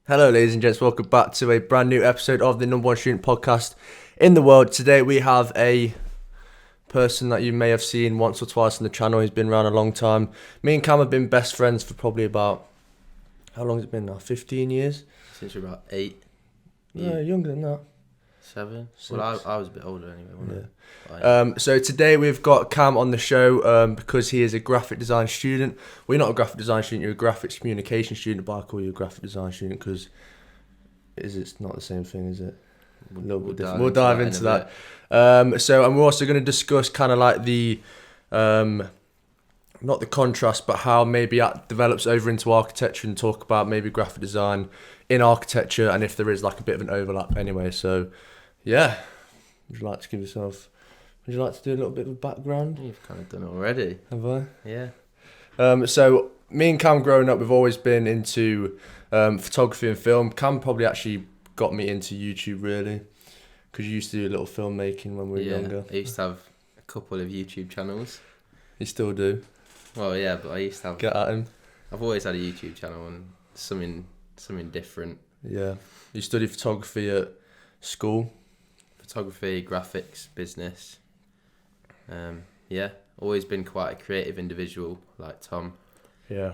Hello ladies and gents, welcome back to a brand new episode of the number one student podcast in the world. Today we have a person that you may have seen once or twice on the channel. He's been around a long time. Me and Cam have been best friends for probably about, how long has it been now, 15 years? Since you're about 8. No, younger than that. 7? Six. Well, I was a bit older anyway, wasn't I? So today we've got Cam on the show because he is a graphic design student. Well, you're not a graphic design student, you're a graphics communication student, but I call you a graphic design student because it's not the same thing, is it? A little bit different. We'll dive into that. And we're also going to discuss kind of like the, not the contrast, but how maybe that develops over into architecture and talk about maybe graphic design in architecture and if there is like a bit of an overlap anyway. So, yeah. Would you like to do a little bit of a background? You've kind of done it already. Have I? Yeah. So me and Cam growing up, we've always been into photography and film. Cam probably actually got me into YouTube really, because you used to do a little filmmaking when we were younger. I used to have a couple of YouTube channels. You still do? Well, yeah, but I used to have... Get at him. I've always had a YouTube channel and something different. Yeah. You studied photography at school? Photography, graphics, business. Yeah, always been quite a creative individual like Tom. Yeah.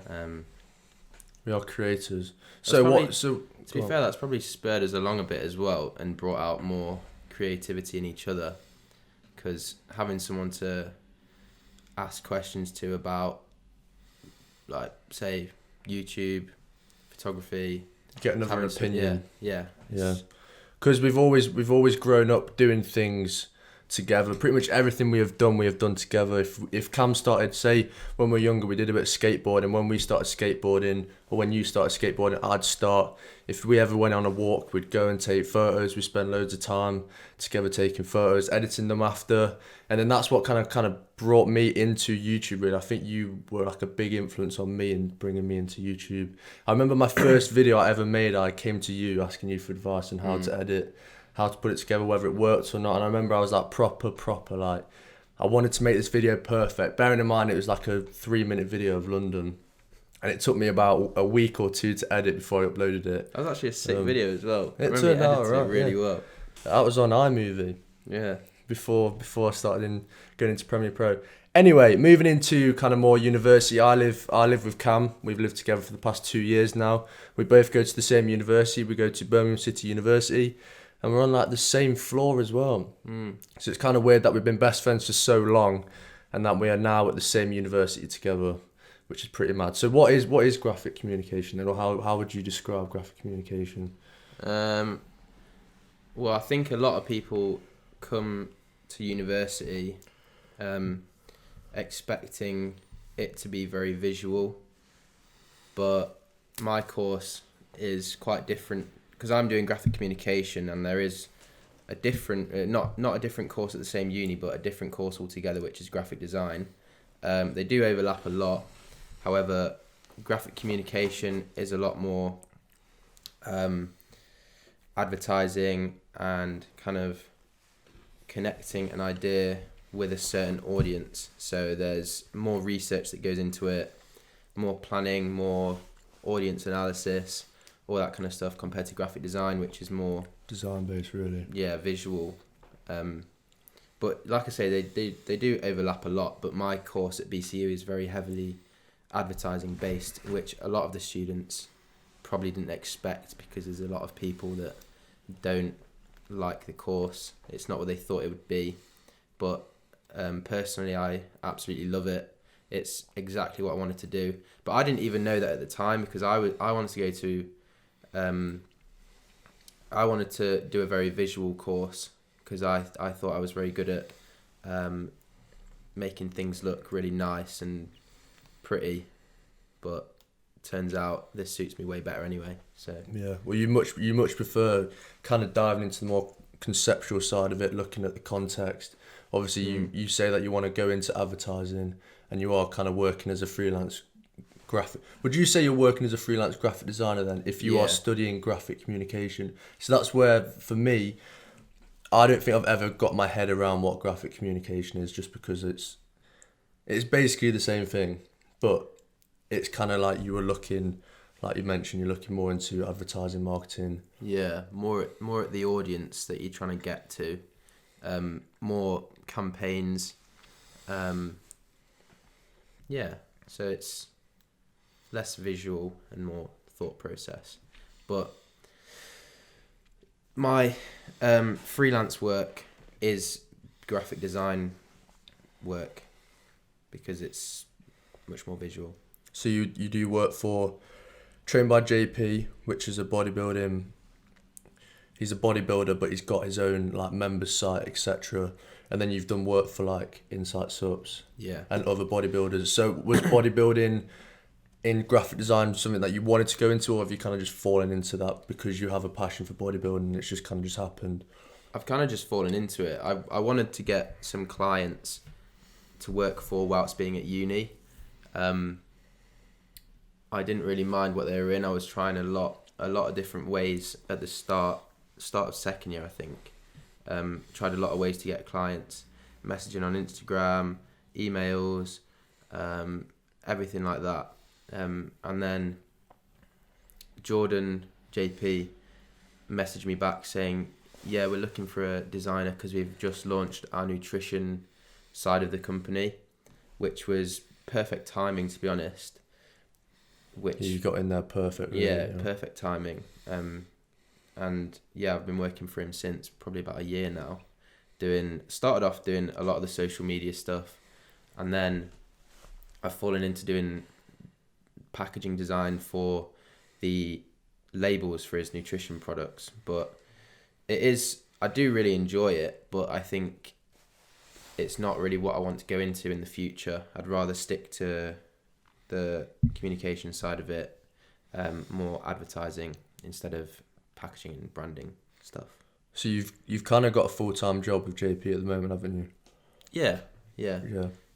We are creators. To be fair, that's probably spurred us along a bit as well and brought out more creativity in each other, because having someone to ask questions to about, like, say, YouTube, photography, get another opinion. Yeah. Because we've always grown up doing things together. Pretty much everything we have done together. If Cam started, say when we were younger, we did a bit of skateboarding. When we started skateboarding, or when you started skateboarding, I'd start. If we ever went on a walk, we'd go and take photos. We spent loads of time together taking photos, editing them after, and then that's what kind of brought me into YouTube. Really, I think you were like a big influence on me in bringing me into YouTube. I remember my first video I ever made. I came to you asking you for advice on how to edit, how to put it together, whether it worked or not. And I remember I was like proper, like, I wanted to make this video perfect. Bearing in mind it was like a 3-minute video of London. And it took me about a week or two to edit before I uploaded it. That was actually a sick video as well. It turned out right, really well. That was on iMovie. Yeah. Before I started going into Premiere Pro. Anyway, moving into kind of more university. I live with Cam. We've lived together for the past 2 years now. We both go to the same university. We go to Birmingham City University. And we're on like the same floor as well. So it's kind of weird that we've been best friends for so long and that we are now at the same university together, which is pretty mad. So what is graphic communication then, or how would you describe graphic communication? Well, I think a lot of people come to university expecting it to be very visual, but my course is quite different, because I'm doing graphic communication and there is a different, not a different course at the same uni, but a different course altogether, which is graphic design. They do overlap a lot. However, graphic communication is a lot more advertising and kind of connecting an idea with a certain audience. So there's more research that goes into it, more planning, more audience analysis, all that kind of stuff, compared to graphic design, which is more design based, really. Yeah, visual. But like I say, they do overlap a lot. But my course at BCU is very heavily advertising based, which a lot of the students probably didn't expect, because there's a lot of people that don't like the course. It's not what they thought it would be. But personally, I absolutely love it. It's exactly what I wanted to do. But I didn't even know that at the time, because I wanted to go to I wanted to do a very visual course, because I thought I was very good at making things look really nice and pretty, but turns out this suits me way better anyway. So yeah, well, you much prefer kind of diving into the more conceptual side of it, looking at the context. Obviously, you say that you want to go into advertising, and you are kind of working as a freelance graphic. Would you say you're working as a freelance graphic designer then, if you are studying graphic communication? So that's where, for me, I don't think I've ever got my head around what graphic communication is, just because it's basically the same thing, but it's kind of like you were looking like you mentioned, you're looking more into advertising, marketing. Yeah, more at the audience that you're trying to get to, more campaigns. Yeah, so it's less visual and more thought process. But my freelance work is graphic design work because it's much more visual. So you do work for Trained by JP, which is a bodybuilding. He's a bodybuilder, but he's got his own like members site, etc. And then you've done work for like Insight Subs, Yeah, and other bodybuilders. So was bodybuilding in graphic design something that you wanted to go into, or have you kind of just fallen into that because you have a passion for bodybuilding and it's just kind of just happened? I've kind of just fallen into it. I wanted to get some clients to work for whilst being at uni. I didn't really mind what they were in. I was trying a lot of different ways at the start of second year, I think. Tried a lot of ways to get clients, messaging on Instagram, emails, everything like that. And then Jordan, JP, messaged me back saying, yeah, we're looking for a designer because we've just launched our nutrition side of the company, which was perfect timing, to be honest. Which you got in there perfect. Really, yeah, perfect timing. And yeah, I've been working for him since probably about a year now. Started off doing a lot of the social media stuff, and then I've fallen into doing packaging design for the labels for his nutrition products. But I do really enjoy it, but I think it's not really what I want to go into in the future. I'd rather stick to the communication side of it, more advertising instead of packaging and branding stuff. So you've kind of got a full-time job with JP at the moment, haven't you? Yeah.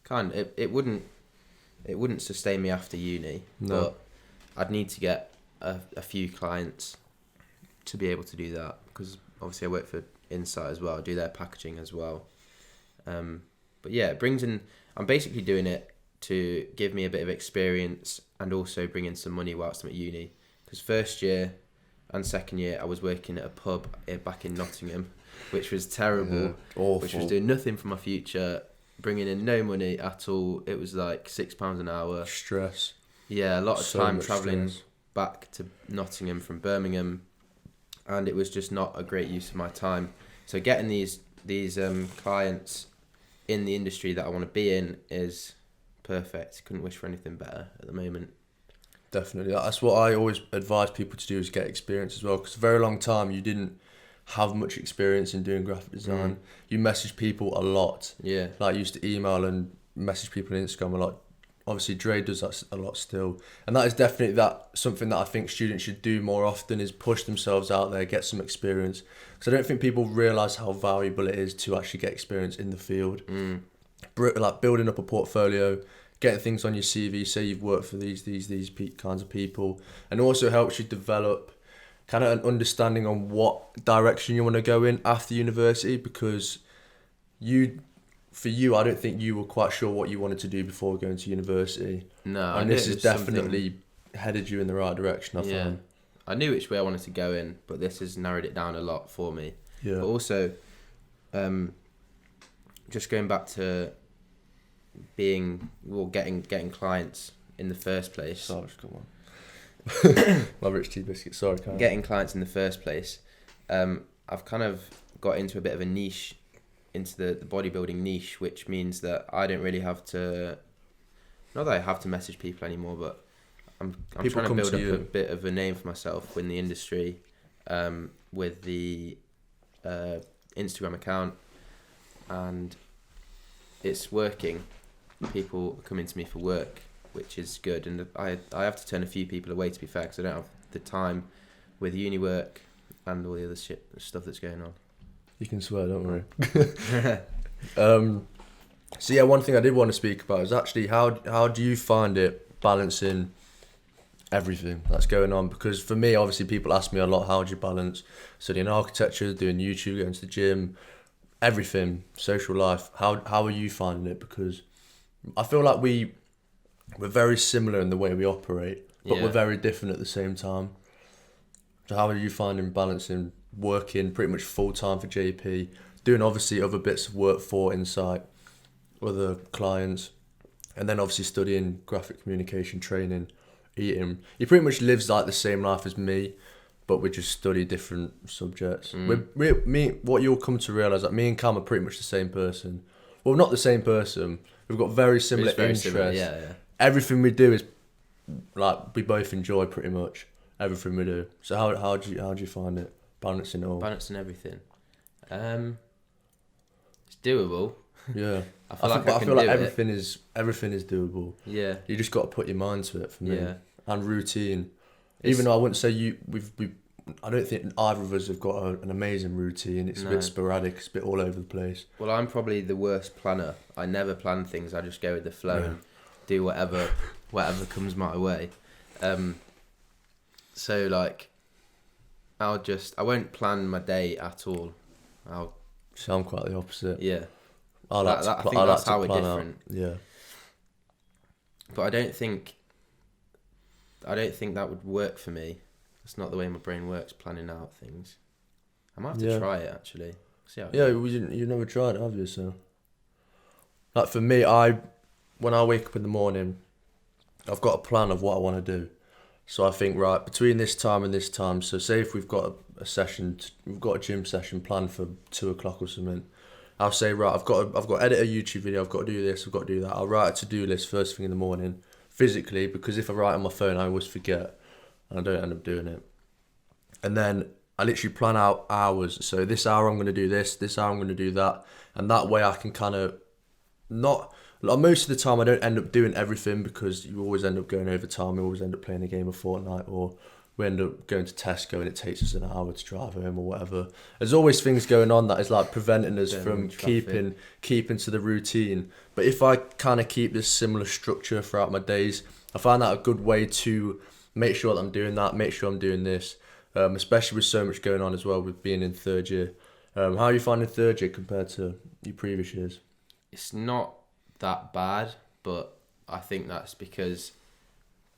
Kind of. It wouldn't sustain me after uni, no. But I'd need to get a few clients to be able to do that, because obviously I work for Insight as well. I do their packaging as well. But yeah, it brings in. I'm basically doing it to give me a bit of experience and also bring in some money whilst I'm at uni. Because first year and second year I was working at a pub back in Nottingham, which was terrible. Yeah, awful. Which was doing nothing for my future, bringing in no money at all. It was like £6 an hour. Stress. Yeah, a lot of time travelling stress. back to Nottingham from Birmingham, and it was just not a great use of my time. So getting these clients in the industry that I want to be in is perfect. Couldn't wish for anything better at the moment. Definitely. That's what I always advise people to do, is get experience as well, because a very long time you didn't have much experience in doing graphic design. You message people a lot. Yeah. Like, I used to email and message people on Instagram a lot. Obviously Dre does that a lot still, and that is definitely something that I think students should do more often, is push themselves out there, get some experience, because I don't think people realise how valuable it is to actually get experience in the field. Like building up a portfolio, getting things on your CV, say you've worked for these kinds of people, and also helps you develop kind of an understanding on what direction you want to go in after university, because for you, I don't think you were quite sure what you wanted to do before going to university. No, and this has definitely headed you in the right direction, I find. I knew which way I wanted to go in, but this has narrowed it down a lot for me. Yeah. But also, just going back to getting clients in the first place. Sorry, come on. My rich tea biscuit. Sorry, Kyle. Getting clients in the first place. I've kind of got into a bit of a niche, into the bodybuilding niche, which means that I don't really have to. Not that I have to message people anymore, but I'm trying to build up a bit of a name for myself in the industry, with the Instagram account, and it's working. People are coming to me for work, which is good, and I have to turn a few people away, to be fair, because I don't have the time with uni work and all the other stuff that's going on. You can swear, don't worry. So yeah, one thing I did want to speak about is actually how do you find it balancing everything that's going on? Because for me, obviously, people ask me a lot, how do you balance studying architecture, doing YouTube, going to the gym, everything, social life? How are you finding it? Because I feel like we're very similar in the way we operate, but we're very different at the same time. So how are you finding balancing working pretty much full time for JP, doing obviously other bits of work for Insight, other clients, and then obviously studying graphic communication training, eating. He pretty much lives like the same life as me, but we just study different subjects. What you'll come to realise, that me and Cam are pretty much the same person. Well, not the same person. We've got very similar interests. Yeah. Everything we do is like we both enjoy pretty much everything we do. So how do you find it balancing it all? Balancing everything. It's doable. Yeah. I feel like everything is doable. Yeah. You just got to put your mind to it for me. Yeah. And routine. Even though I wouldn't say I don't think either of us have got an amazing routine. It's a bit sporadic. It's a bit all over the place. Well, I'm probably the worst planner. I never plan things. I just go with the flow and do whatever comes my way. So like, I won't plan my day at all. So I'm quite the opposite. Yeah. I think that's how we're different. Yeah. But I don't think that would work for me. That's not the way my brain works, planning out things. I might have to try it, actually. See how it goes. You've never tried it, have you? So, like for me, when I wake up in the morning, I've got a plan of what I want to do. So I think, right, between this time and this time, so say if we've got a session, we've got a gym session planned for 2:00 or something, I'll say, right, I've got to edit a YouTube video, I've got to do this, I've got to do that. I'll write a to-do list first thing in the morning, physically, because if I write on my phone, I always forget, and I don't end up doing it. And then I literally plan out hours. So this hour I'm going to do this hour I'm going to do that, and that way I can kind of most of the time I don't end up doing everything, because you always end up going over time. We always end up playing a game of Fortnite, or we end up going to Tesco and it takes us an hour to drive home or whatever. There's always things going on that is like preventing us from keeping to the routine. But if I kind of keep this similar structure throughout my days, I find that a good way to make sure that I'm doing that, make sure I'm doing this, especially with so much going on as well with being in third year. How are you finding third year compared to your previous years? It's not that bad, but I think that's because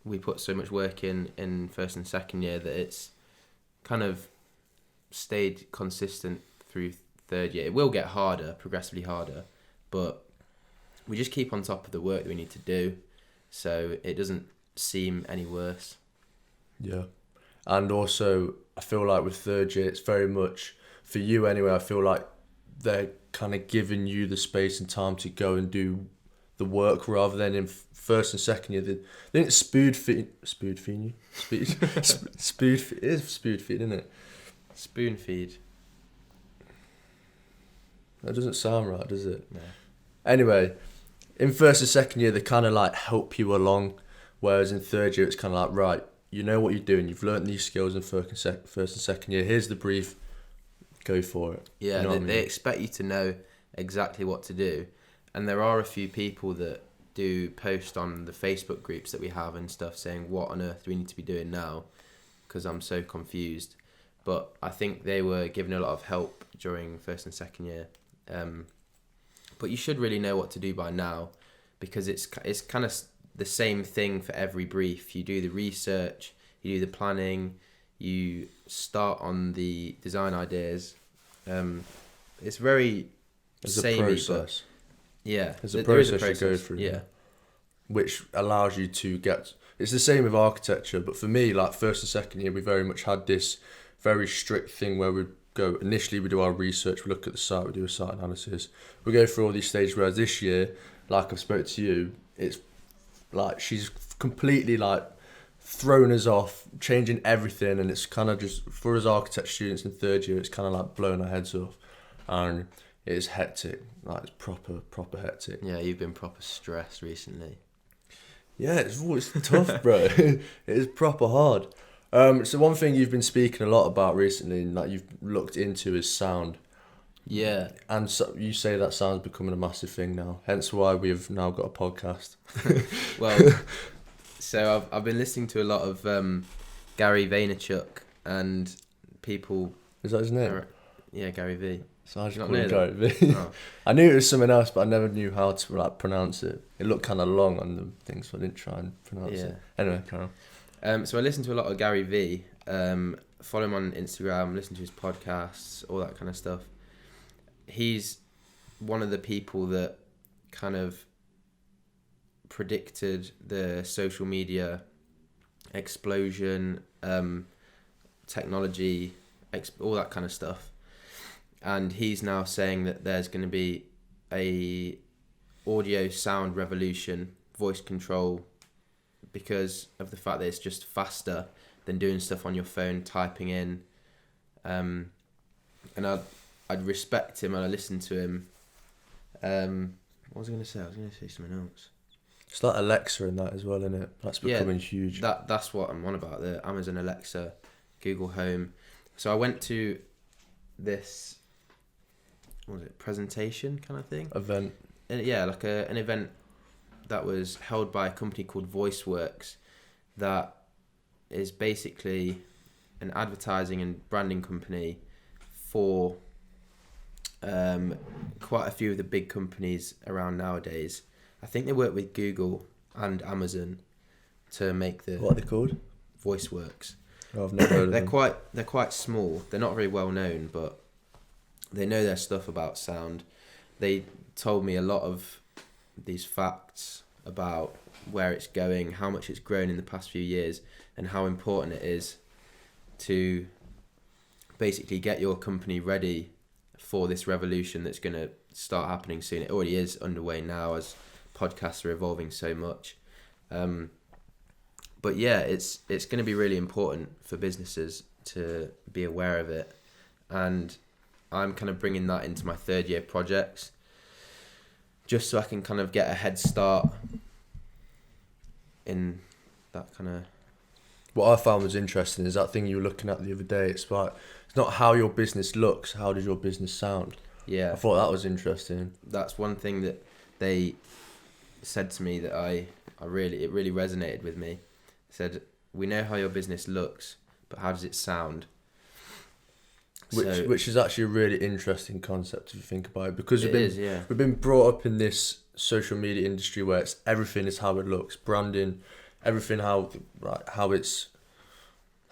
we put so much work in first and second year that it's kind of stayed consistent through third year. It will get harder, progressively harder, but we just keep on top of the work that we need to do, so it doesn't seem any worse. Yeah. And also, I feel like with third year, it's very much, for you anyway, I feel like they're kind of giving you the space and time to go and do the work, rather than in first and second year, they didn't spoon feed you? It is spoon feed, isn't it? Spoon feed. That doesn't sound right, does it? No. Anyway, in first and second year, they kind of like help you along, whereas in third year, it's kind of like, right, you know what you're doing, you've learnt these skills in first and second year, here's the brief, go for it. Yeah, you know they expect you to know exactly what to do. And there are a few people that do post on the Facebook groups that we have and stuff saying, what on earth do we need to be doing now? Because I'm so confused. But I think they were given a lot of help during first and second year. But you should really know what to do by now, because it's kind of the same thing for every brief. You do the research, you do the planning, you start on the design ideas. It's very samey, a process. Yeah, there's a process you go through. Yeah, which allows you to get. It's the same with architecture, but for me, like first and second year, we very much had this very strict thing where we go. Initially, we do our research, we look at the site, we do a site analysis, we go through all these stages. Whereas this year, like I've spoke to you, it's like she's completely like thrown us off, changing everything, and it's kind of just for us architecture students in third year, it's kind of like blowing our heads off, and it's hectic. Like it's proper hectic. Yeah, you've been proper stressed recently. Yeah, it's tough, bro. It is proper hard. So one thing you've been speaking a lot about recently, and that you've looked into, is sound. Yeah. And so you say that sound's becoming a massive thing now. Hence why we've now got a podcast. Well, so I've been listening to a lot of Gary Vaynerchuk and people. Is that his name? Yeah, Gary V. So I just call him Gary V. Oh. I knew it was something else, but I never knew how to like pronounce it. It looked kind of long on the thing, so I didn't try and pronounce it. Anyway, carry So I listen to a lot of Gary Vee. Follow him on Instagram, listen to his podcasts, all that kind of stuff. He's one of the people that kind of predicted the social media explosion, technology, all that kind of stuff. And he's now saying that there's going to be a audio sound revolution, voice control, because of the fact that it's just faster than doing stuff on your phone, typing in. And I'd respect him and I listen to him. What was I going to say? I was going to say something else. It's like Alexa and that as well, isn't it? That's becoming huge. That's what I'm on about, the Amazon Alexa, Google Home. So I went to this, what was it, presentation kind of thing? Event. Yeah, like an event that was held by a company called VoiceWorks that is basically an advertising and branding company for quite a few of the big companies around nowadays. I think they work with Google and Amazon to make the... What are they called? VoiceWorks. Oh, I've never heard of them. They're quite small. They're not very well known, but they know their stuff about sound. They told me a lot of these facts about where it's going, how much it's grown in the past few years, and how important it is to basically get your company ready for this revolution that's going to start happening soon. It already is underway now as podcasts are evolving so much. But yeah, it's going to be really important for businesses to be aware of it. And I'm kind of bringing that into my third year projects just so I can kind of get a head start in that kind of... What I found was interesting is that thing you were looking at the other day. It's like, it's not how your business looks, how does your business sound? Yeah. I thought that was interesting. That's one thing that they said to me that it really resonated with me. Said, we know how your business looks, but how does it sound? Which is actually a really interesting concept if you think about it, because we've been brought up in this social media industry where it's everything is how it looks, branding, everything how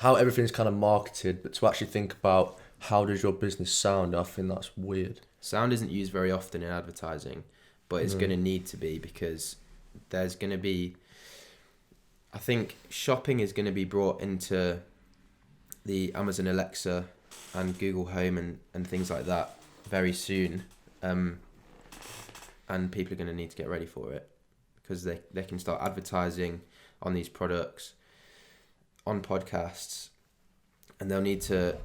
everything's kind of marketed, but to actually think about how does your business sound, I think that's weird. Sound isn't used very often in advertising, but it's going to need to be, because there's going to be... I think shopping is going to be brought into the Amazon Alexa and Google Home and things like that very soon. And people are going to need to get ready for it, because they can start advertising on these products, on podcasts, and they'll need to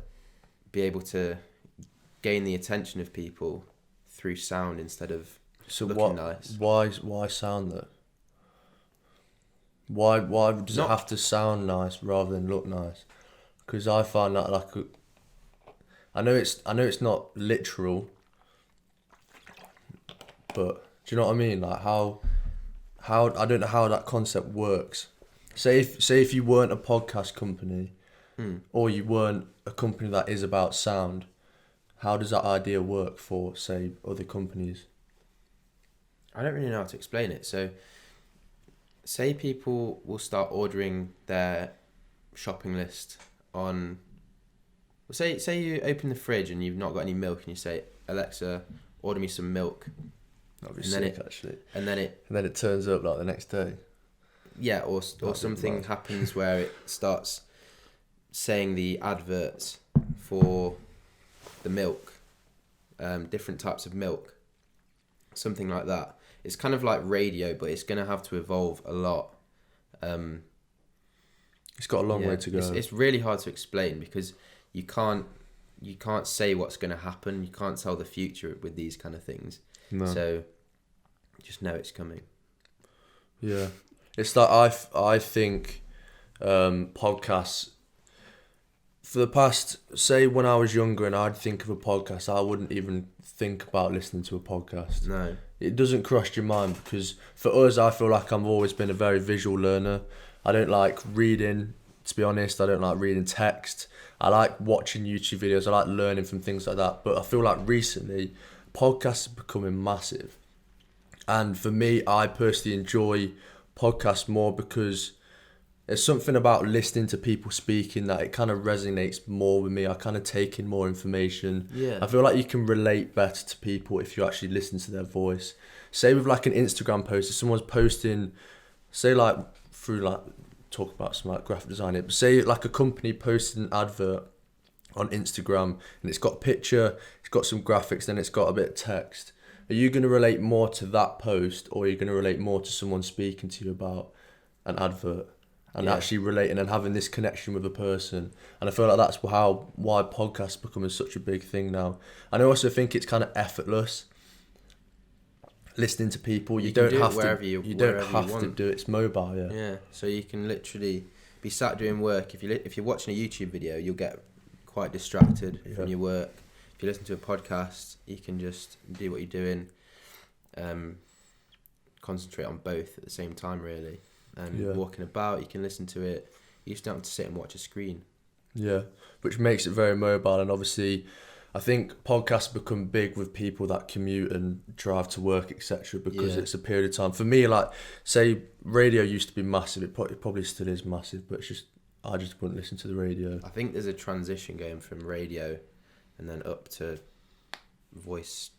be able to gain the attention of people through sound instead of looking nice. Why sound though? Why does it have to sound nice rather than look nice? Because I find that I know it's not literal, but do you know what I mean? Like how I don't know how that concept works. Say if you weren't a podcast company, or you weren't a company that is about sound, how does that idea work for, say, other companies? I don't really know how to explain it. So, say people will start ordering their shopping list on... Say you open the fridge and you've not got any milk and you say, Alexa, order me some milk. That'd be sick, actually. And then it turns up like the next day. Yeah, or something happens where it starts saying the adverts for the milk, different types of milk, something like that. It's kind of like radio, but it's going to have to evolve a lot. It's got a long way to go. It's really hard to explain, because you can't say what's going to happen. You can't tell the future with these kind of things. No. So just know it's coming. Yeah. It's like I think podcasts, for the past, say when I was younger and I'd think of a podcast, I wouldn't even think about listening to a podcast. No. It doesn't cross your mind, because for us, I feel like I've always been a very visual learner. I don't like reading, to be honest. I don't like reading text. I like watching YouTube videos. I like learning from things like that. But I feel like recently, podcasts are becoming massive. And for me, I personally enjoy podcasts more because there's something about listening to people speaking that it kind of resonates more with me. I kind of take in more information. Yeah. I feel like you can relate better to people if you actually listen to their voice. Say with like an Instagram post, if someone's posting, say like through like, talk about some like graphic design, but say like a company posted an advert on Instagram and it's got a picture, it's got some graphics, then it's got a bit of text. Are you going to relate more to that post, or are you going to relate more to someone speaking to you about an advert and actually relating and having this connection with a person? And I feel like that's why podcasts becoming such a big thing now. And I also think it's kind of effortless listening to people. You don't have to. You don't have to do it. It's mobile. Yeah. Yeah. So you can literally be sat doing work. If you're watching a YouTube video, you'll get quite distracted from your work. If you listen to a podcast, you can just do what you're doing, concentrate on both at the same time, really. And walking about, you can listen to it. You just don't have to sit and watch a screen. Yeah, which makes it very mobile. And obviously, I think podcasts become big with people that commute and drive to work, etc. Because it's a period of time. For me, like, say, radio used to be massive. It probably still is massive, but it's just, I just wouldn't listen to the radio. I think there's a transition going from radio and then up to voice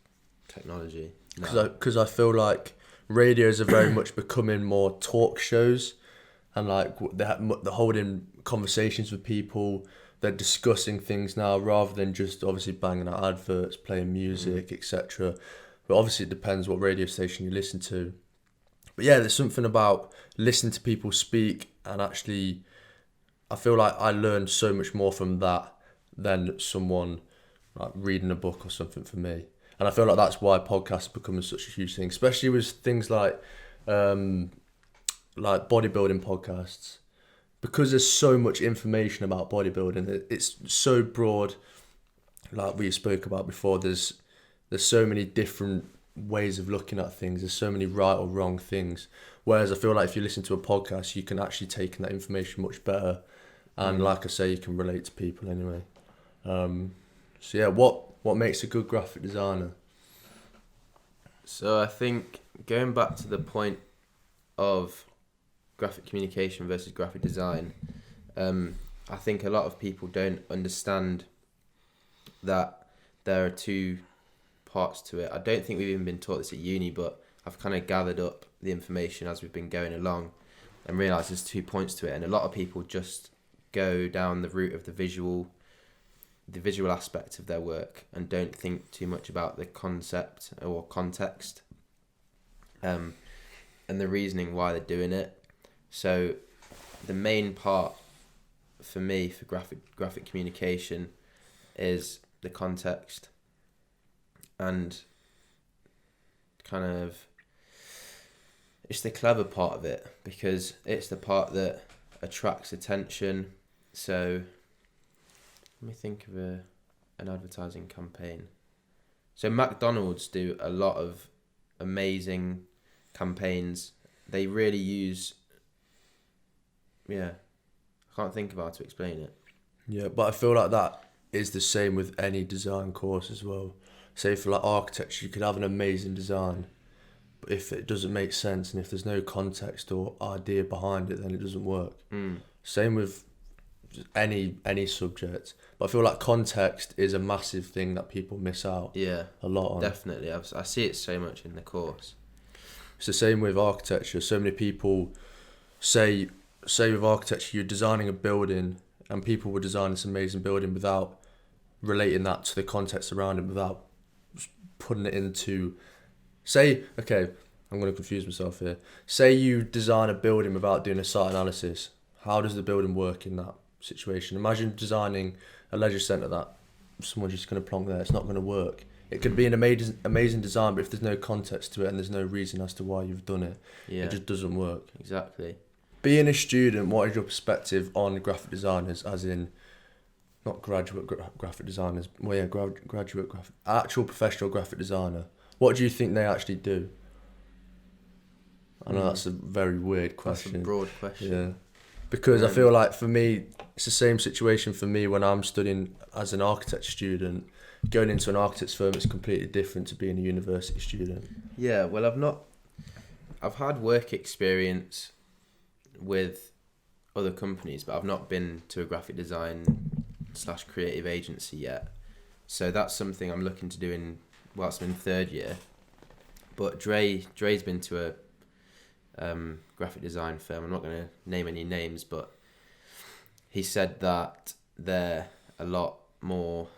technology. Because I feel like radios are very much becoming more talk shows, and like they're holding conversations with people. They're discussing things now rather than just obviously banging out adverts, playing music, etc. But obviously it depends what radio station you listen to. But yeah, there's something about listening to people speak, and actually I feel like I learned so much more from that than someone like reading a book or something for me. And I feel like that's why podcasts are becoming such a huge thing, especially with things like bodybuilding podcasts, because there's so much information about bodybuilding. It's so broad, like we spoke about before. There's so many different ways of looking at things. There's so many right or wrong things. Whereas I feel like if you listen to a podcast, you can actually take in that information much better. And like I say, you can relate to people anyway. So yeah, what makes a good graphic designer? So I think going back to the point of graphic communication versus graphic design, I think a lot of people don't understand that there are two parts to it. I don't think we've even been taught this at uni, but I've kind of gathered up the information as we've been going along and realised there's 2 points to it. And a lot of people just go down the route of the visual aspect of their work and don't think too much about the concept or context and the reasoning why they're doing it. So the main part for me for graphic communication is the context, and kind of it's the clever part of it, because it's the part that attracts attention. So let me think of an advertising campaign. So McDonald's do a lot of amazing campaigns. They really use, I can't think of how to explain it. Yeah, but I feel like that is the same with any design course as well. Say for like architecture, you could have an amazing design, but if it doesn't make sense and if there's no context or idea behind it, then it doesn't work. Same with any subject, but I feel like context is a massive thing that people miss out a lot on. Definitely, I see it so much in the course. It's the same with architecture. So many people say with architecture, you're designing a building and people will design this amazing building without relating that to the context around it, without putting it into, I'm going to confuse myself here. Say you design a building without doing a site analysis. How does the building work in that situation? Imagine designing a leisure centre that someone's just going to plonk there. It's not going to work. It could be an amazing design, but if there's no context to it and there's no reason as to why you've done it, it just doesn't work. Exactly. Being a student, what is your perspective on graphic designers, as in not graduate graphic designers, actual professional graphic designer? What do you think they actually do? I know that's a very weird question. That's a broad question. Yeah. Because I feel like for me, it's the same situation for me when I'm studying as an architect student. Going into an architect's firm, it's completely different to being a university student. Yeah, well, I've had work experience with other companies, but I've not been to a graphic design / creative agency yet. So that's something I'm looking to do whilst I'm in third year. But Dre's been to a graphic design firm. I'm not going to name any names, but he said that they're a lot more,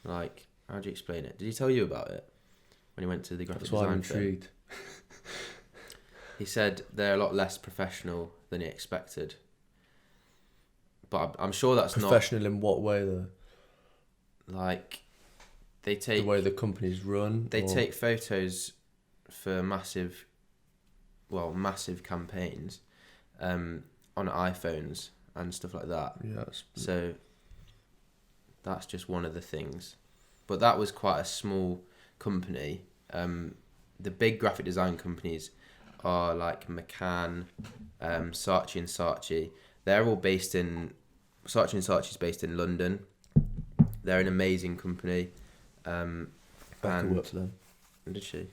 like, how do you explain it? Did he tell you about it when he went to the graphic That's why design I'm intrigued. firm? He said they're a lot less professional than he expected. But I'm sure that's Professional in what way, though? like, they take... The way the company's run? They take photos for massive campaigns on iPhones and stuff like that. Yes. So that's just one of the things. But that was quite a small company. The big graphic design companies are like McCann, Saatchi and Saatchi. They're all based in... Saatchi and Saatchi's based in London. They're an amazing company. I could work for them. Did she?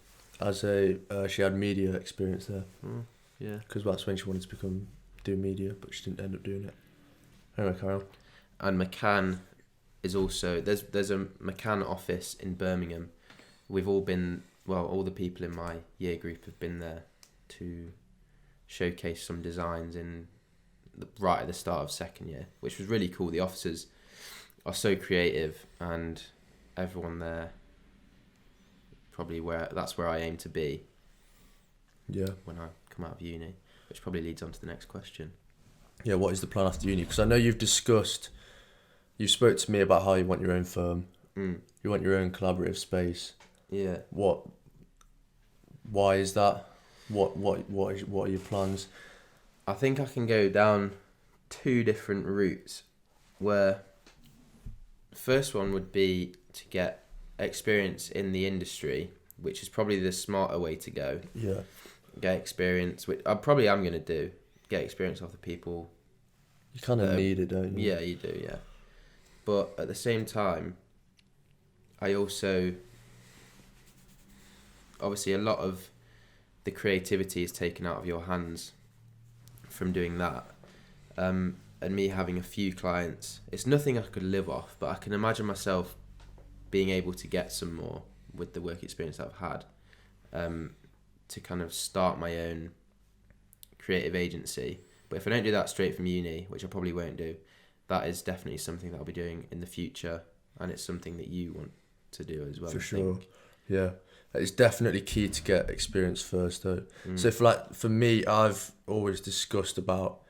She had media experience there. Yeah. Because that's when she wanted to do media, but she didn't end up doing it. Anyway, carry on. And McCann is also... There's a McCann office in Birmingham. We've all been... Well, all the people in my year group have been there to showcase some designs right at the start of second year, which was really cool. The officers are so creative, and everyone there that's where I aim to be. Yeah. When I come out of uni, which probably leads on to the next question. Yeah, what is the plan after uni? Because I know you spoke to me about how you want your own firm. You want your own collaborative space. Yeah. Why is that? What are your plans? I think I can go down 2 different routes, where the first one would be to get experience in the industry, which is probably the smarter way to go. Yeah. Get experience, which I probably am going to do. Get experience off the people. You kind of need it, don't you? Yeah, you do, yeah. But at the same time, I also... Obviously, a lot of the creativity is taken out of your hands from doing that. And me having a few clients, it's nothing I could live off, but I can imagine myself being able to get some more with the work experience that I've had, to kind of start my own creative agency. But if I don't do that straight from uni, which I probably won't do, that is definitely something that I'll be doing in the future, and it's something that you want to do as well. For sure. Yeah. It's definitely key to get experience first, though. So for me, I've always discussed about...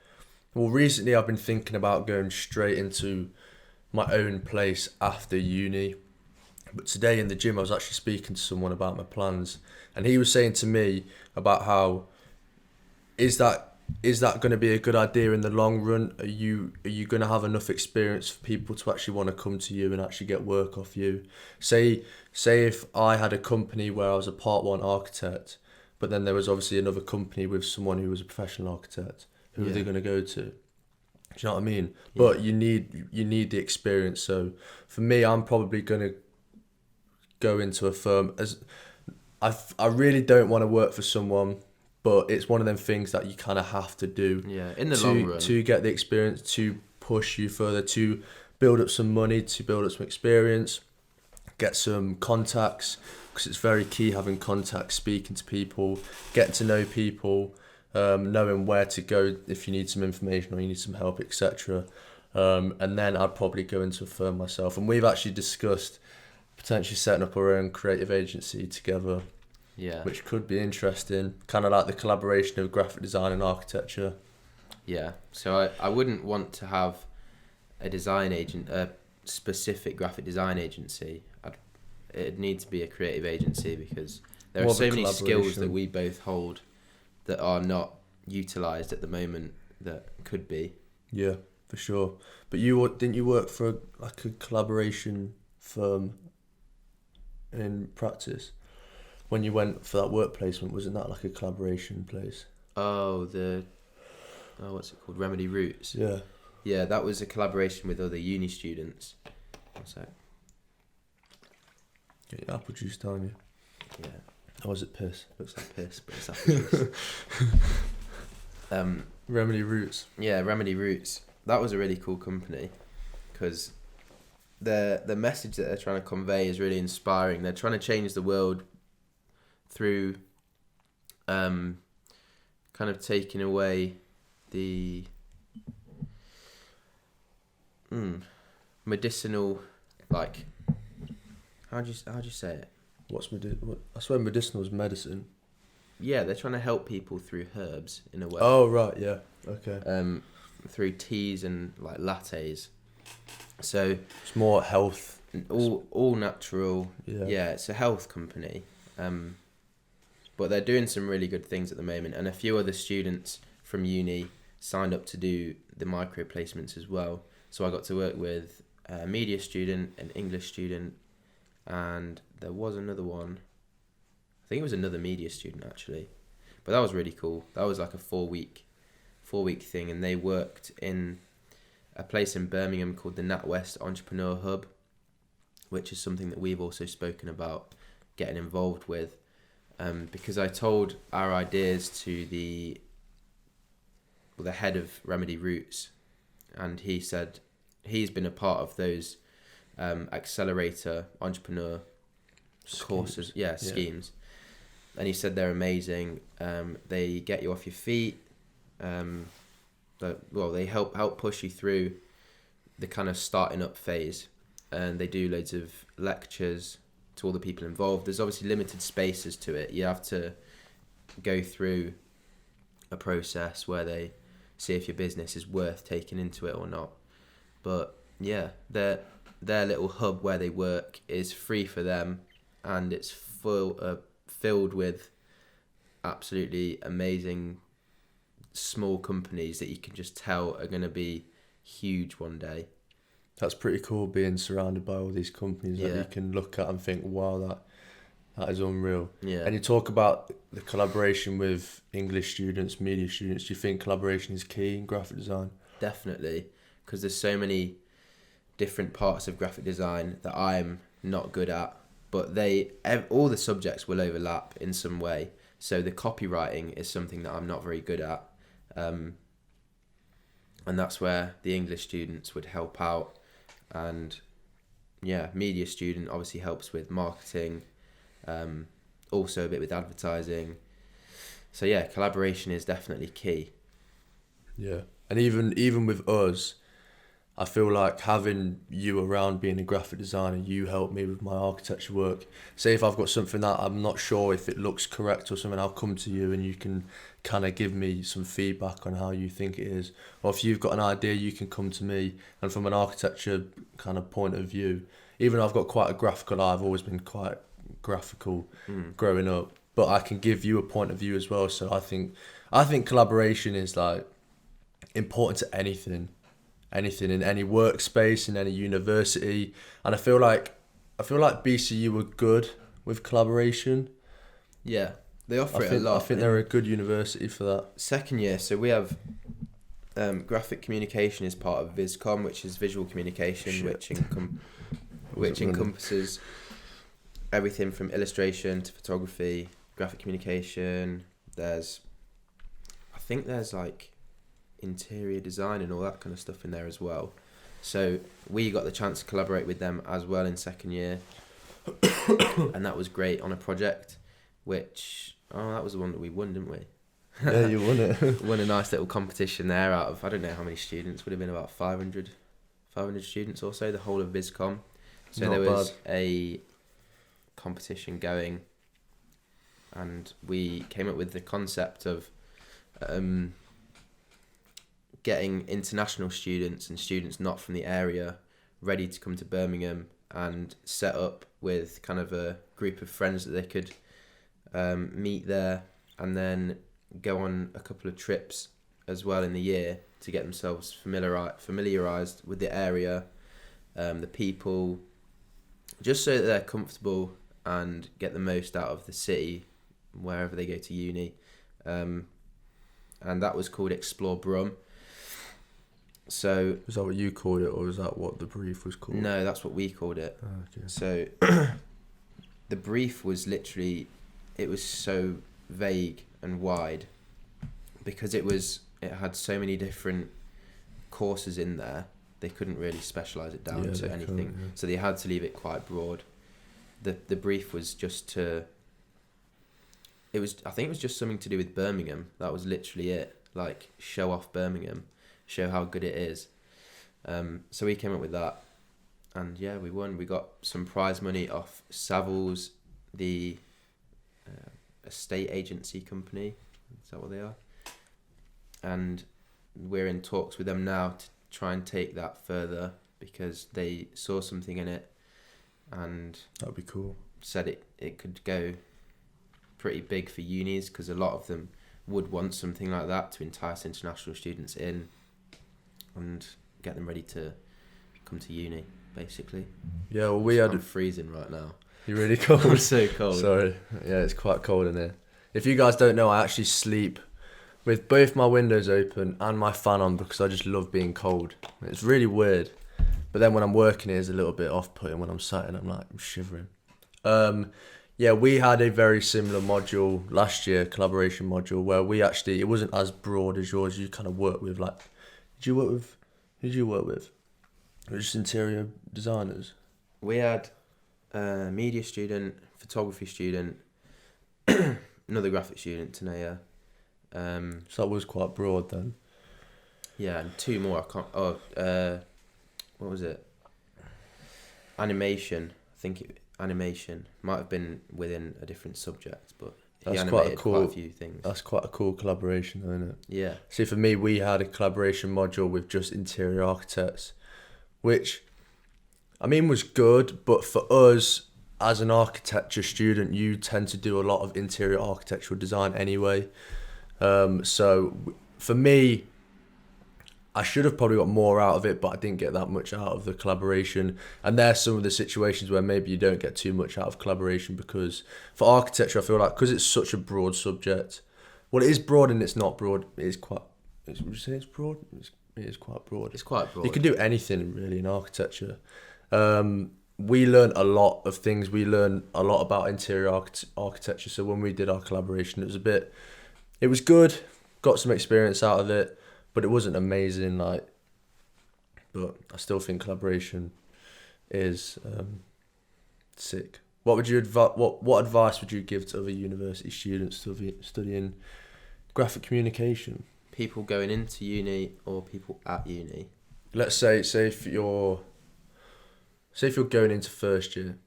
Well, recently I've been thinking about going straight into my own place after uni. But today in the gym, I was actually speaking to someone about my plans, and he was saying to me about how is that going to be a good idea in the long run? Are you going to have enough experience for people to actually want to come to you and actually get work off you? Say if I had a company where I was a part 1 architect, but then there was obviously another company with someone who was a professional architect. Who are they going to go to? Do you know what I mean? Yeah. But you need the experience. So for me, I'm probably going to go into a firm. As I really don't want to work for someone, but it's one of them things that you kind of have to do. Yeah, in the long run. To get the experience, to push you further, to build up some money, to build up some experience, get some contacts, because it's very key having contacts, speaking to people, getting to know people, knowing where to go if you need some information or you need some help, etc. And then I'd probably go into a firm myself. And we've actually discussed potentially setting up our own creative agency together. Yeah. Which could be interesting. Kind of like the collaboration of graphic design and architecture. Yeah. So I wouldn't want to have a specific graphic design agency. It'd need to be a creative agency, because there are so many skills that we both hold that are not utilised at the moment that could be. Yeah, for sure. But didn't you work for a collaboration firm in practice? When you went for that work placement, wasn't that like a collaboration place? What's it called? Remedy Roots. Yeah. Yeah, that was a collaboration with other uni students. What's that? Get your apple juice down you. Yeah. Or was it piss? Looks like piss, but it's apple juice. Remedy Roots. Yeah, Remedy Roots. That was a really cool company because the message that they're trying to convey is really inspiring. They're trying to change the world through kind of taking away the medicinal, like, how do you say it? I swear medicinal is medicine. Yeah, they're trying to help people through herbs in a way. Oh right, yeah, okay. Through teas and like lattes. So it's more health. All natural. Yeah, it's a health company. But they're doing some really good things at the moment, and a few other students from uni signed up to do the micro placements as well. So I got to work with a media student, an English student, and there was another one. I think it was another media student actually, but that was really cool. That was like a 4-week thing, and they worked in a place in Birmingham called the Natwest Entrepreneur Hub, which is something that we've also spoken about getting involved with, because I told our ideas to the head of Remedy Roots, and he said he's been a part of those accelerator entrepreneur courses, schemes, and he said they're amazing. They get you off your feet. They help push you through the kind of starting up phase, and they do loads of lectures to all the people involved. There's obviously limited spaces to it. You have to go through a process where they see if your business is worth taking into it or not. But yeah, their little hub where they work is free for them, and it's filled with absolutely amazing small companies that you can just tell are going to be huge one day. That's pretty cool, being surrounded by all these companies that you can look at and think, wow, that is unreal. Yeah. And you talk about the collaboration with English students, media students. Do you think collaboration is key in graphic design? Definitely, because there's so many different parts of graphic design that I'm not good at, but all the subjects will overlap in some way. So the copywriting is something that I'm not very good at, and that's where the English students would help out. And yeah, media student obviously helps with marketing, also a bit with advertising. So yeah, collaboration is definitely key. Yeah, and even with us, I feel like having you around, being a graphic designer, you help me with my architecture work. Say if I've got something that I'm not sure if it looks correct or something, I'll come to you and you can kind of give me some feedback on how you think it is. Or if you've got an idea, you can come to me, and from an architecture kind of point of view, even though I've got quite a graphical eye, I've always been quite graphical growing up, but I can give you a point of view as well. So I think collaboration is like important to anything in any workspace, in any university, and I feel like BCU were good with collaboration. Yeah, they offer it a lot. I think they're a good university for that. Second year, so we have graphic communication is part of VisCom, which is visual communication, which encompasses everything from illustration to photography, graphic communication. I think there's like interior design and all that kind of stuff in there as well. So we got the chance to collaborate with them as well in second year, and that was great on a project which that was the one that we won, didn't we? Yeah, you won it. Won a nice little competition there out of, I don't know how many students, would have been about 500 students or so, the whole of VisCom. So Not there was bad. a competition going, and we came up with the concept of getting international students and students not from the area ready to come to Birmingham and set up with kind of a group of friends that they could meet there, and then go on a couple of trips as well in the year to get themselves familiarised with the area, the people, just so that they're comfortable and get the most out of the city wherever they go to uni. And that was called Explore Brum. So is that what you called it, or is that what the brief was called? No, that's what we called it. Oh, okay. So the brief was literally, it was so vague and wide, because it was it had so many different courses in there, they couldn't really specialise it down to anything. Yeah. So they had to leave it quite broad. The brief was just to... I think it was just something to do with Birmingham. That was literally it. Like, show off Birmingham, show how good it is. So we came up with that, and yeah, we won. We got some prize money off Savills, the estate agency company. Is that what they are? And we're in talks with them now to try and take that further, because they saw something in it and that'd be cool. Said it could go pretty big for unis, because a lot of them would want something like that to entice international students in and get them ready to come to uni, basically. Yeah, well, I'm freezing right now. You're really cold. I'm so cold. Sorry. Yeah, it's quite cold in here. If you guys don't know, I actually sleep with both my windows open and my fan on, because I just love being cold. It's really weird. But then when I'm working, it's a little bit off-putting. When I'm sat in, I'm shivering. Yeah, we had a very similar module last year, collaboration module, where it wasn't as broad as yours. You kind of worked with, like, who did you work with? It was just interior designers. We had a media student, photography student, another graphic student, Tanea. So that was quite broad then. Yeah, and two more. What was it? Animation. I think animation might have been within a different subject, but he animated quite a few things. That's quite a cool collaboration, though, isn't it? Yeah. See, for me, we had a collaboration module with just interior architects, which, I mean, was good, but for us, as an architecture student, you tend to do a lot of interior architectural design anyway. So for me, I should have probably got more out of it, but I didn't get that much out of the collaboration. And there's some of the situations where maybe you don't get too much out of collaboration, because for architecture, I feel like, because it's such a broad subject, well, it is broad and it's not broad. Would you say it's broad? It is quite broad. It's quite broad. You can do anything really in architecture. We learned a lot of things. We learned a lot about interior architecture. So when we did our collaboration, it was good. Got some experience out of it. But it wasn't amazing, but I still think collaboration is sick. What advice would you give to other university students studying graphic communication? People going into uni or people at uni? Let's say if you're going into first year.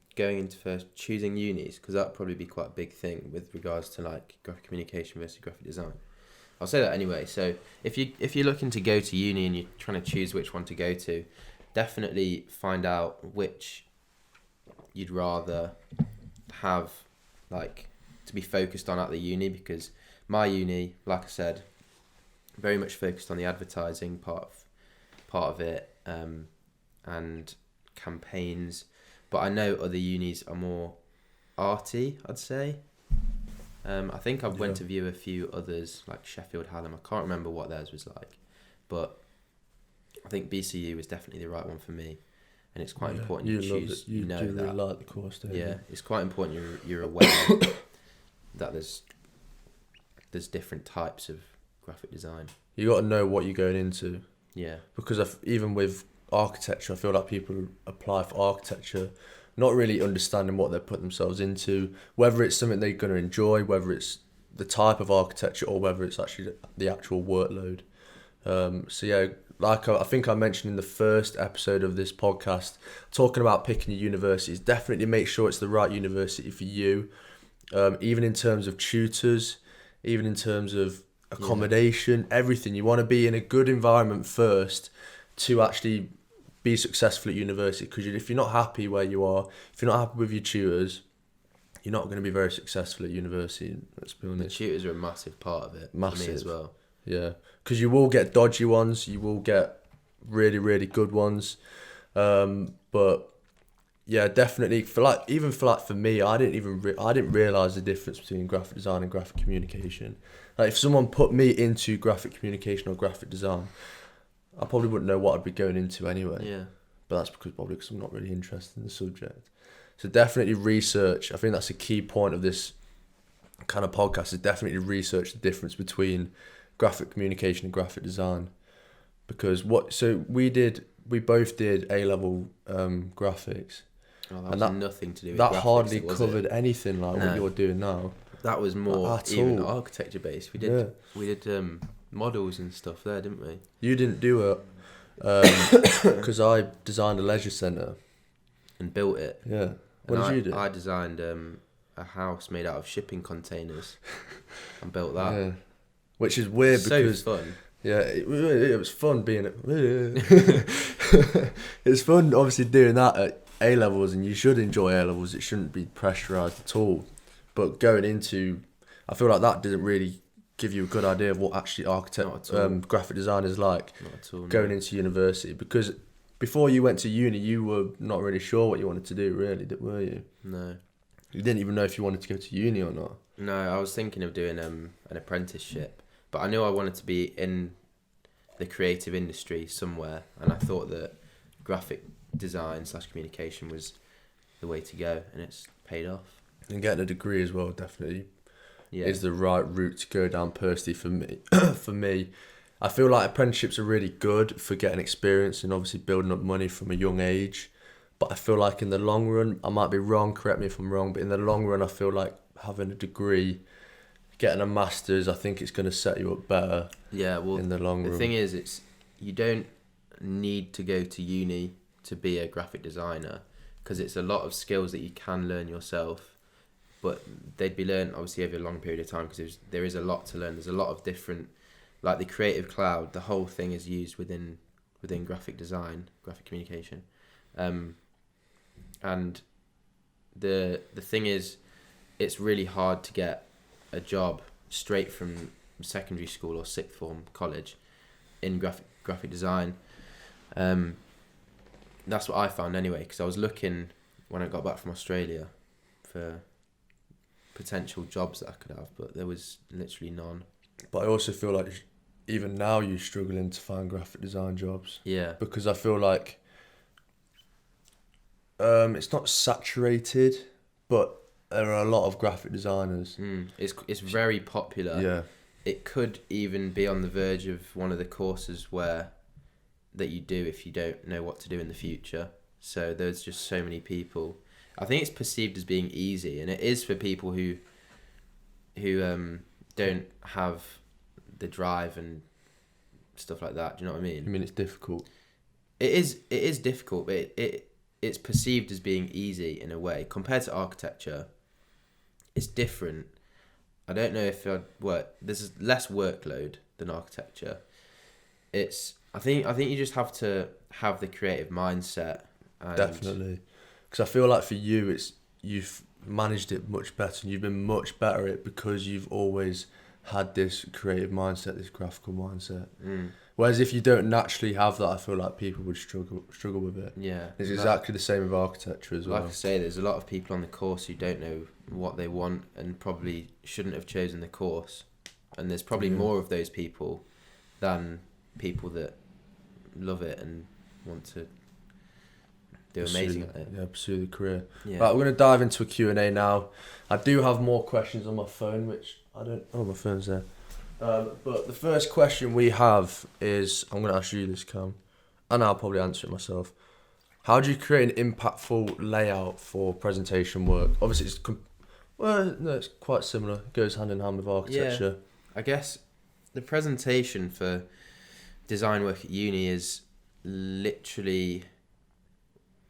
Choosing unis, because that'd probably be quite a big thing with regards to like graphic communication versus graphic design. I'll say that anyway. So if you're looking to go to uni and you're trying to choose which one to go to, definitely find out which you'd rather have, like, to be focused on at the uni, because my uni, like I said, very much focused on the advertising part of it, and campaigns. But I know other unis are more arty, I'd say. I think I've went to view a few others, like Sheffield Hallam. I can't remember what theirs was like, but I think BCU was definitely the right one for me, and it's quite important you choose. You know do that. really like the course, don't you? Yeah, it's quite important you're aware that there's different types of graphic design. You got to know what you're going into. Yeah. Because even with architecture, I feel like people apply for architecture not really understanding what they're putting themselves into, whether it's something they're going to enjoy, whether it's the type of architecture, or whether it's actually the actual workload. So yeah, like I think I mentioned in the first episode of this podcast, talking about picking your universities, definitely make sure it's the right university for you, even in terms of tutors, even in terms of accommodation, everything. You want to be in a good environment first to actually be successful at university, because if you're not happy where you are, if you're not happy with your tutors, you're not going to be very successful at university. Let's be honest. The tutors are a massive part of it. Massive. For me as well. Yeah, because you will get dodgy ones, you will get really, really good ones, but yeah, definitely for me, I didn't realize the difference between graphic design and graphic communication. Like, if someone put me into graphic communication or graphic design, I probably wouldn't know what I'd be going into anyway. Yeah. But that's because I'm not really interested in the subject. So definitely research. I think that's a key point of this kind of podcast, is definitely research the difference between graphic communication and graphic design, because we both did A-level graphics. Oh, that And was nothing to do with that graphics, hardly was covered it? anything like No. what you're doing now. That was more Not at even all. architecture based. We did models and stuff there, didn't we? You didn't do it because I designed a leisure centre. And built it. Yeah. What And did you do? I designed a house made out of shipping containers and built that. Yeah. Which is weird because fun. yeah, it was fun being it's fun obviously doing that at A levels, and you should enjoy A levels. It shouldn't be pressurized at all. But going into, I feel like that didn't really give you a good idea of what actually graphic design is like. Not at all. Going into university, because before you went to uni, you were not really sure what you wanted to do, really, were you? No. You didn't even know if you wanted to go to uni or not. No, I was thinking of doing an apprenticeship, but I knew I wanted to be in the creative industry somewhere, and I thought that graphic design / communication was the way to go, and it's paid off. And getting a degree as well, definitely, Yeah. is the right route to go down personally for me. For me, I feel like apprenticeships are really good for getting experience and obviously building up money from a young age. But I feel like in the long run, I might be wrong, correct me if I'm wrong, but in the long run, I feel like having a degree, getting a master's, I think it's going to set you up better. Yeah, well, in the long run. The thing is, you don't need to go to uni to be a graphic designer, because it's a lot of skills that you can learn yourself. But they'd be learned obviously over a long period of time, because there is a lot to learn. There's a lot of different, like the Creative Cloud. The whole thing is used within graphic design, graphic communication, and the thing is, it's really hard to get a job straight from secondary school or sixth form college in graphic design. That's what I found anyway, because I was looking when I got back from Australia for potential jobs that I could have, but there was literally none. But I also feel like even now you're struggling to find graphic design jobs. Yeah. Because I feel like it's not saturated, but there are a lot of graphic designers. It's very popular. Yeah. It could even be on the verge of one of the courses that you do if you don't know what to do in the future. So there's just so many people. I think it's perceived as being easy, and it is for people who don't have the drive and stuff like that. Do you know what I mean? I mean, it's difficult. It is difficult, but it's perceived as being easy in a way. Compared to architecture, it's different. I don't know if there's less workload than architecture. I think you just have to have the creative mindset. Definitely. Because I feel like for you, you've managed it much better, and you've been much better at it because you've always had this creative mindset, this graphical mindset. Whereas if you don't naturally have that, I feel like people would struggle with it. Yeah. It's exactly the same with architecture as well. Like I say, there's a lot of people on the course who don't know what they want and probably shouldn't have chosen the course. And there's probably more of those people than people that love it and want to do amazing at it. Yeah, pursue the career. Yeah. Right, we're going to dive into a Q&A now. I do have more questions on my phone, which I don't... Oh, my phone's there. But the first question we have is... I'm going to ask you this, Cam. And I'll probably answer it myself. How do you create an impactful layout for presentation work? Obviously, it's quite similar. It goes hand in hand with architecture. Yeah. I guess the presentation for design work at uni is literally...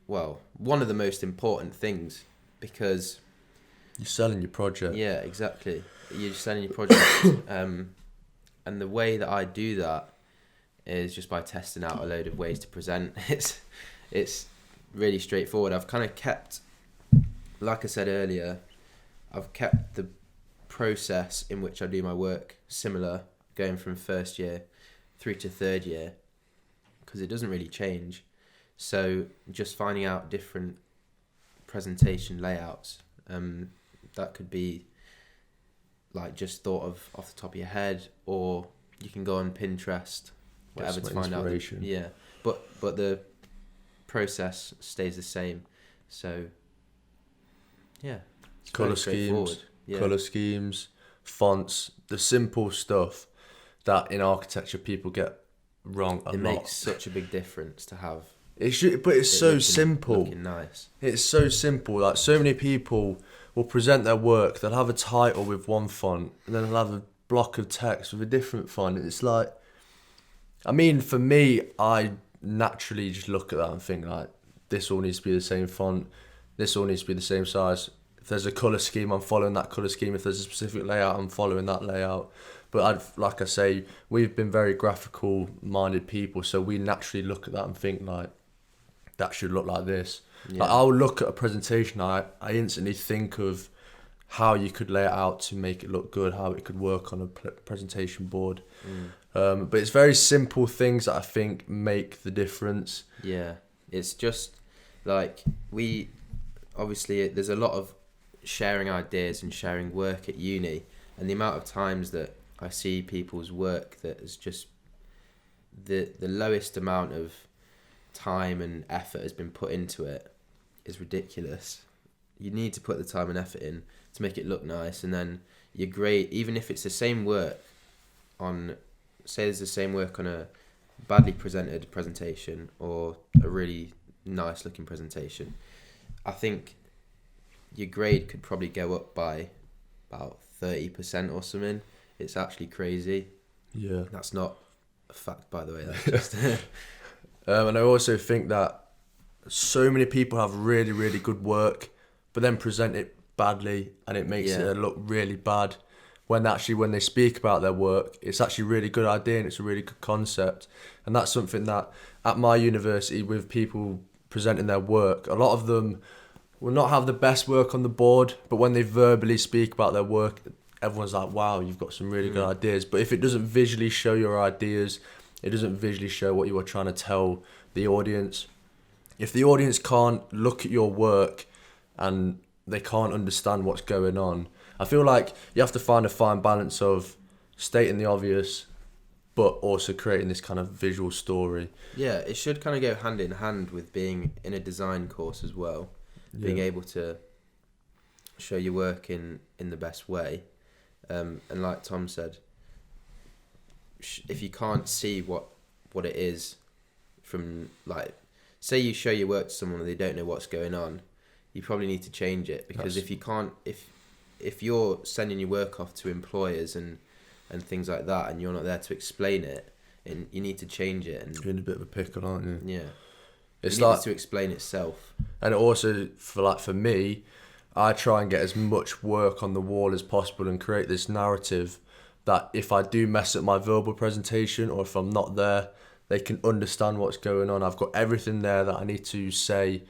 one of the most important things, because you're selling your project. Yeah, exactly. You're selling your project, and the way that I do that is just by testing out a load of ways to present. It's really straightforward. I've kind of kept, like I said earlier, I've kept the process in which I do my work similar, going from first year through to third year, because it doesn't really change. So just finding out different presentation layouts, that could be like just thought of off the top of your head, or you can go on Pinterest, whatever, to find out. Yeah, but the process stays the same. So yeah, color schemes, fonts, the simple stuff. that in architecture people get wrong a lot. It makes such a big difference to have. It should, but it's so simple. Looking nice. It's so simple. Like, so many people will present their work. They'll have a title with one font, and then they'll have a block of text with a different font. It's like, I mean, for me, I naturally just look at that and think like, this all needs to be the same font. This all needs to be the same size. If there's a colour scheme, I'm following that colour scheme. If there's a specific layout, I'm following that layout. But like I say, we've been very graphical minded people, so we naturally look at that and think like, that should look like this. Yeah. Like, I'll look at a presentation, I instantly think of how you could lay it out to make it look good, how it could work on a presentation board. But it's very simple things that I think make the difference. Yeah, it's just like obviously there's a lot of sharing ideas and sharing work at uni, and the amount of times that I see people's work that is just the lowest amount of time and effort has been put into it is ridiculous. You need to put the time and effort in to make it look nice, and then your grade, even if it's the same work on, say there's the same work on a badly presented presentation or a really nice looking presentation, I think your grade could probably go up by about 30% or something. It's actually crazy. Yeah. That's not a fact, by the way. That's just and I also think that so many people have really, really good work, but then present it badly, and it makes it look really bad. When they speak about their work, it's actually a really good idea and it's a really good concept. And that's something that at my university, with people presenting their work, a lot of them will not have the best work on the board, but when they verbally speak about their work, everyone's like, wow, you've got some really good ideas. But if it doesn't visually show your ideas, it doesn't visually show what you are trying to tell the audience. If the audience can't look at your work and they can't understand what's going on, I feel like you have to find a fine balance of stating the obvious, but also creating this kind of visual story. Yeah, it should kind of go hand in hand with being in a design course as well. Being able to show your work in the best way. And like Tom said, if you can't see what it is from, like, say you show your work to someone and they don't know what's going on, you probably need to change it, because if you can't, if you're sending your work off to employers and things like that, and you're not there to explain it, and you need to change it. And you're in a bit of a pickle, aren't you? Yeah, it's it needs to explain itself. And also for me, I try and get as much work on the wall as possible and create this narrative that if I do mess up my verbal presentation, or if I'm not there, they can understand what's going on. I've got everything there that I need to say,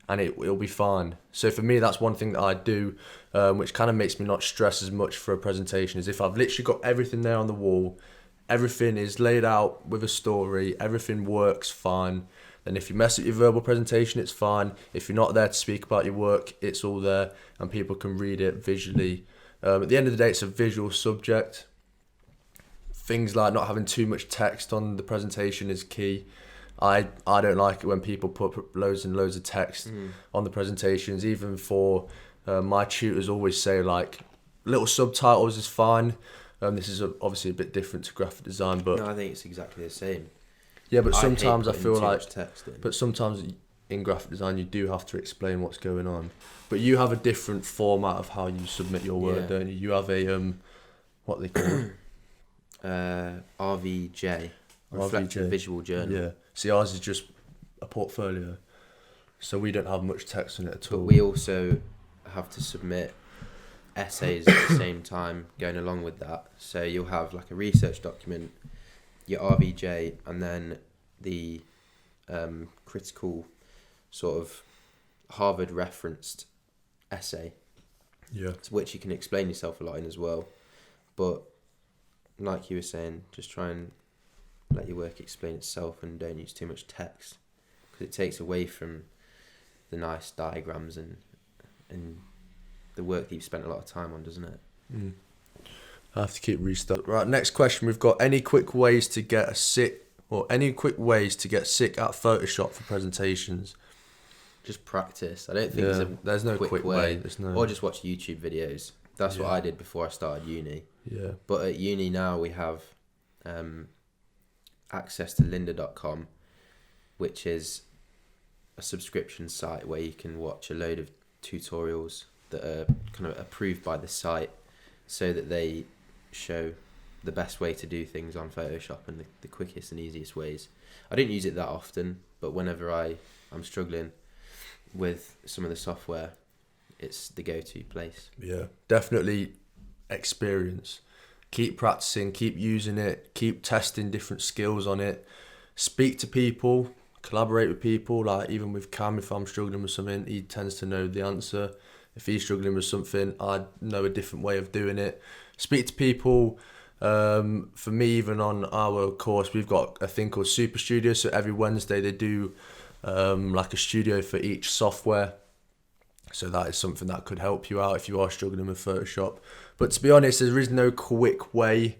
and it'll be fine. So for me, that's one thing that I do, which kind of makes me not stress as much for a presentation, is if I've literally got everything there on the wall, everything is laid out with a story, everything works fine. Then if you mess up your verbal presentation, it's fine. If you're not there to speak about your work, it's all there and people can read it visually. At the end of the day, it's a visual subject. Things like not having too much text on the presentation is key. I don't like it when people put loads and loads of text on the presentations. Even for my tutors always say, like, little subtitles is fine. This is obviously a bit different to graphic design, but no, I think it's exactly the same. Yeah, but sometimes I feel like, text in. But sometimes in graphic design you do have to explain what's going on. But you have a different format of how you submit your work, don't you? You have a what they call RVJ, reflective visual journal. Yeah. See, ours is just a portfolio, so we don't have much text in it at all. But we also have to submit essays at the same time going along with that. So you'll have like a research document, your RVJ, and then the critical sort of Harvard referenced essay, to which you can explain yourself a lot in as well. But like you were saying, just try and let your work explain itself and don't use too much text, because it takes away from the nice diagrams and the work that you've spent a lot of time on, doesn't it? I have to keep restarting. Right, next question. We've got any quick ways to get sick at Photoshop for presentations? Just practice. I don't think there's no quick way. Or just watch YouTube videos. That's what I did before I started uni. Yeah. But at uni now we have access to lynda.com, which is a subscription site where you can watch a load of tutorials that are kind of approved by the site, so that they show the best way to do things on Photoshop and the quickest and easiest ways. I don't use it that often, but whenever I'm struggling with some of the software, it's the go-to place. Yeah, definitely experience. Keep practicing, keep using it, keep testing different skills on it. Speak to people, collaborate with people. Like even with Cam, if I'm struggling with something, he tends to know the answer. If he's struggling with something, I know a different way of doing it. Speak to people. For me, even on our course, we've got a thing called Super Studio. So every Wednesday they do like a studio for each software. So that is something that could help you out if you are struggling with Photoshop. But to be honest, there is no quick way.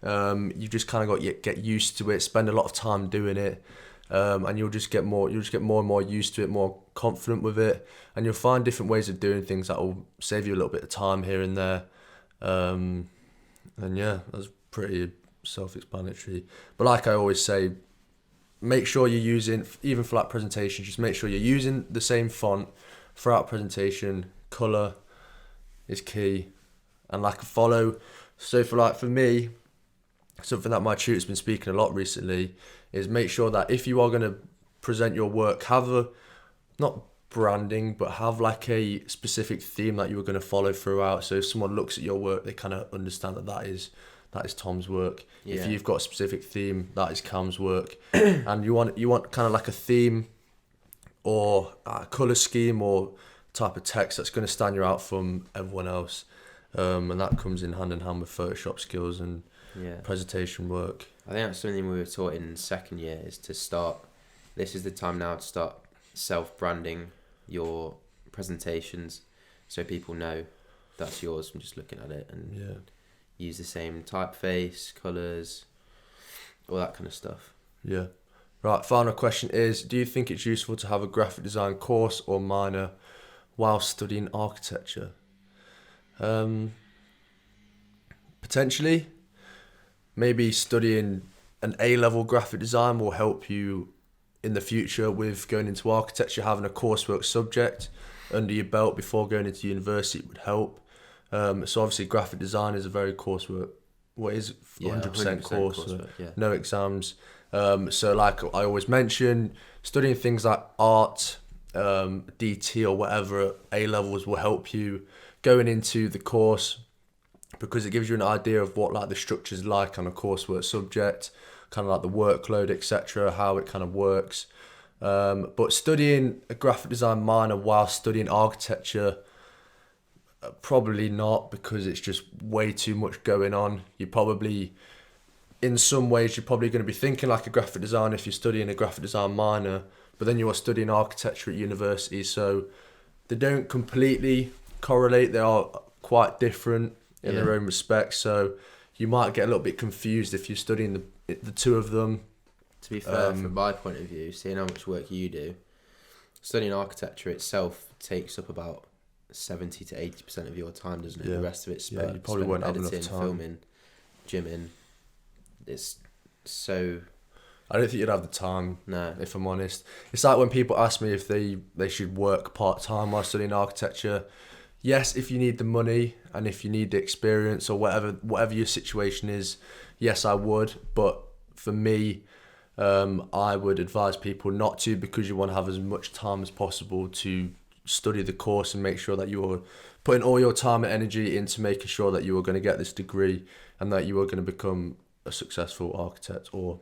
You just kind of got to get used to it, spend a lot of time doing it, and you'll just get more and more used to it, more confident with it, and you'll find different ways of doing things that will save you a little bit of time here and there. And yeah, that's pretty self-explanatory. But like I always say, make sure you're using, even for like presentations, just make sure you're using the same font throughout presentation. Colour is key, and like a follow. So for me, something that my tutor's been speaking a lot recently is make sure that if you are going to present your work, have a, not branding, but have like a specific theme that you are going to follow throughout. So if someone looks at your work, they kind of understand that is Tom's work. Yeah. If you've got a specific theme, that is Cam's work. And you want kind of like a theme or a colour scheme or type of text that's going to stand you out from everyone else. And that comes in hand with Photoshop skills and presentation work. I think that's something we were taught in second year, is to start, this is the time now to start self-branding your presentations so people know that's yours from just looking at it, and use the same typeface, colours, all that kind of stuff. Yeah. Right, final question is, do you think it's useful to have a graphic design course or minor while studying architecture? Potentially. Maybe studying an A-level graphic design will help you in the future with going into architecture. Having a coursework subject under your belt before going into university would help. So obviously graphic design is a very coursework. What is 100% coursework? No exams. So like I always mention, studying things like art, DT or whatever at A-levels will help you going into the course, because it gives you an idea of what like the structure's like on a coursework subject, kind of like the workload, etc., how it kind of works. But studying a graphic design minor while studying architecture, probably not, because it's just way too much going on. In some ways, you're probably going to be thinking like a graphic designer if you're studying a graphic design minor, but then you are studying architecture at university, so they don't completely correlate. They are quite different in their own respects, so you might get a little bit confused if you're studying the two of them. To be fair, from my point of view, seeing how much work you do, studying architecture itself takes up about 70 to 80% of your time, doesn't it? The rest of it's spent, you probably won't have enough time. Filming, gymming. It's so... I don't think you'd have the time, if I'm honest. It's like when people ask me if they should work part-time while studying architecture. Yes, if you need the money and if you need the experience or whatever your situation is, yes, I would. But for me, I would advise people not to, because you want to have as much time as possible to study the course and make sure that you're putting all your time and energy into making sure that you are going to get this degree and that you are going to become a successful architect or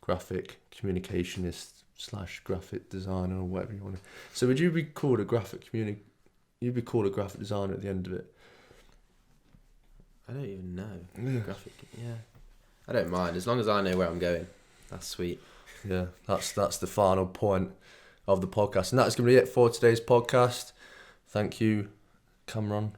graphic communicationist / graphic designer or whatever you want to. So would you be called a You'd be called a graphic designer at the end of it? I don't even know. Graphic, I don't mind, as long as I know where I'm going. That's sweet. Yeah, that's the final point of the podcast, and that's going to be it for today's podcast. Thank you, Cameron.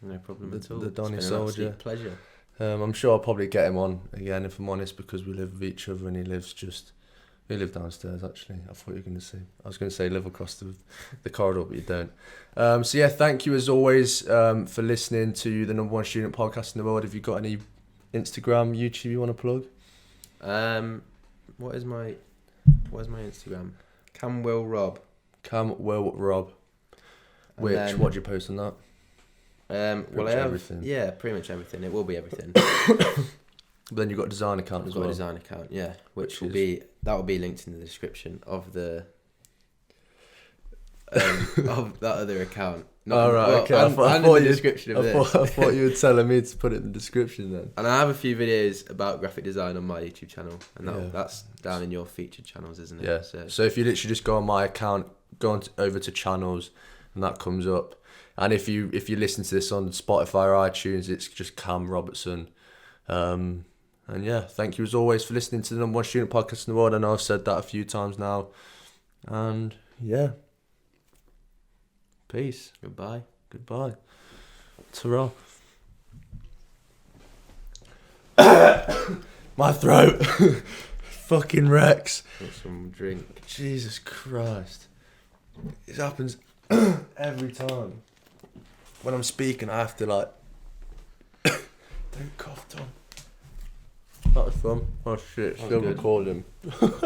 No problem at all. The Donny Soldier. An pleasure. I'm sure I'll probably get him on again, if I'm honest, because we live with each other and he live downstairs, actually. I thought you were going to say... I was going to say live across the corridor, but you don't. So yeah, thank you as always for listening to the #1 student podcast in the world. Have you got any Instagram, YouTube you want to plug? What is my Instagram? CamWillRob. CamWillRob. Which, then, what do you post on that? Well, I have everything. Yeah, pretty much everything. It will be everything. But then you've got a design account as well. A design account, yeah, which will be linked in the description of the of that other account. Okay. And in the description of this. I thought you were telling me to put it in the description then. And I have a few videos about graphic design on my YouTube channel, and Yeah. that's down in your featured channels, isn't it? Yeah. So if you literally just go on my account, over to channels, and that comes up. And if you listen to this on Spotify or iTunes, it's just Cam Robertson. And yeah, thank you as always for listening to the #1 student podcast in the world. I know I've said that a few times now. And yeah. Peace. Goodbye. Ta-ra. My throat. Fucking Rex. Want some drink? Jesus Christ. It happens every time. When I'm speaking, I have to like... Don't cough, Tom. That was fun. Oh shit, still recording.